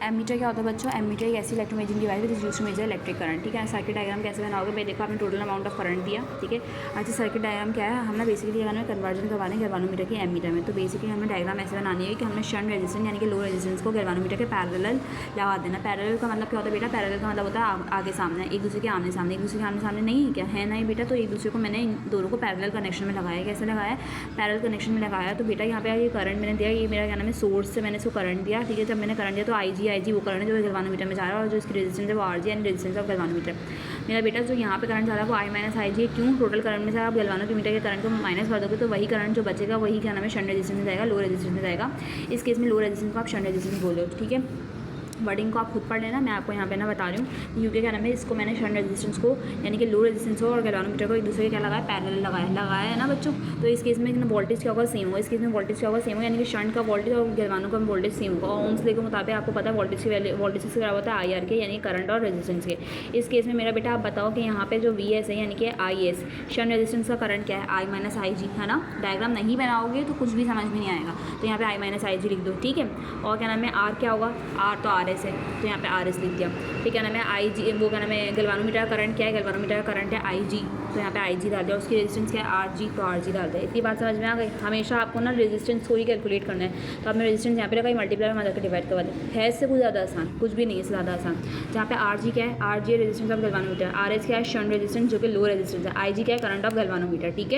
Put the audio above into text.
Ammeter क्या होता है बच्चों? एमीटर एक ऐसी इलेक्ट्रोमेजिंग डिवाइस है use to measure electric current, ठीक है। सर्किट डायग्राम कैसे बनाओगे भाई? देखो आपने टोटल अमाउंट ऑफ करंट दिया, ठीक है। अच्छा सर्किट डायग्राम क्या है? हमने बेसिकली हमें कन्वर्जन करवाने गैल्वानोमीटर के एमीटर में, तो बेसिकली हमें डायग्राम ऐसे बनानी है कि हमने शंट रेजिस्टेंस यानी कि लो रेजिस्टेंस को गैल्वानोमीटर के पैरेलल लगा देना। पैरेलल का मतलब क्या होता है बेटा? पैरेलल का मतलब होता है आगे सामने, एक दूसरे के आमने सामने। एक दूसरे के आमने सामने नहीं है क्या? है नहीं बेटा, तो एक दूसरे को मैंने इन दोनों को पैरेलल कनेक्शन में लगाया। कैसे लगाया? पैरेलल कनेक्शन में लगाया। तो बेटा यहाँ पे ये करंट मैंने दिया, ये मेरा क्या नाम है सोर्स से मैंने इसको करंट दिया, ठीक है। जब मैंने करंट दिया तो आई जी वो करंट जो गैल्वानोमीटर में जा रहा है, और जो इसकी रेजिस्टेंस है वो आर जी यानी रेजिस्टेंस ऑफ गैल्वानोमीटर। मेरा बेटा जो यहाँ पे करंट जा रहा है वो आई माइनस आई जी। क्यों? टोटल करंट में से आप गैल्वानोमीटर के करंट को माइनस कर दोगे तो वही करंट जो बचेगा वही क्या नाम है शंट रेजिस्टेंस में जाएगा, लो रेजिस्टेंस में जाएगा। इस केस में लो रेजिस्टेंस को आप शंट रेजिस्टेंस बोलो, ठीक है। वर्डिंग को आप खुद पढ़ लेना, मैं आपको यहाँ पे ना बता रही हूँ, क्योंकि क्या नाम है इसको मैंने शंट रेजिस्टेंस को यानी कि लो रेजिस्टेंस को और गैल्वानोमीटर को एक दूसरे के क्या लगाया? पैरेलल लगाया है ना बच्चों। तो इस केस में वोल्टेज क्या होगा? सेम होगा। इस केस में वोल्टेज क्या होगा? सेम होगा, यानी कि शंट का वोल्टेज और गैल्वानो का वोल्टेज सेम होगा। और ओम्स लॉ के मुताबिक आपको पता है वोल्टेज की वैल्यू, वोल्टेज से क्या होता है? आई आर के, यानी करंट और रेजिस्टेंस के। इस केस में मेरा बेटा आप बताओ कि यहाँ पे जो वी एस है यानी कि आई एस, शंट रेजिस्टेंस का करंट क्या है? आई माइनस आई जी, है ना। डायग्राम नहीं बनाओगे तो कुछ भी समझ में नहीं आएगा, तो यहाँ पे आई माइनस आई जी लिख दो, ठीक है। और क्या नाम है आर क्या होगा? आर तो आर एस है, तो यहाँ पे आर एस लिख दिया, ठीक है। नाम है आई जी, वो क्या नाम है गैल्वानोमीटर का करंट क्या है? गैल्वानोमीटर का करंट है आई जी, तो यहाँ पे आई जी डाल दिया। उसकी रेजिस्टेंस क्या है? आर जी, तो आर जी डाल दिया। इतनी बात समझ में आ गई? हमेशा आपको ना रेजिस्टेंस को ही कैलकुलेट करना है, तो आपने रेजिस्टेंस यहाँ पे लगाई, मल्टीप्लाई में करके डिवाइड करवा दिया। है इससे कुछ ज़्यादा आसान कुछ भी नहीं है, इससे ज़्यादा आसान। जहाँ पे आर जी क्या है? R G resistance of galvanometer, R S क्या है? शंट रेजिस्टेंस जो कि लो रेजिस्टेंस है, आई जी क्या है? करंट ऑफ गैल्वानोमीटर, ठीक है।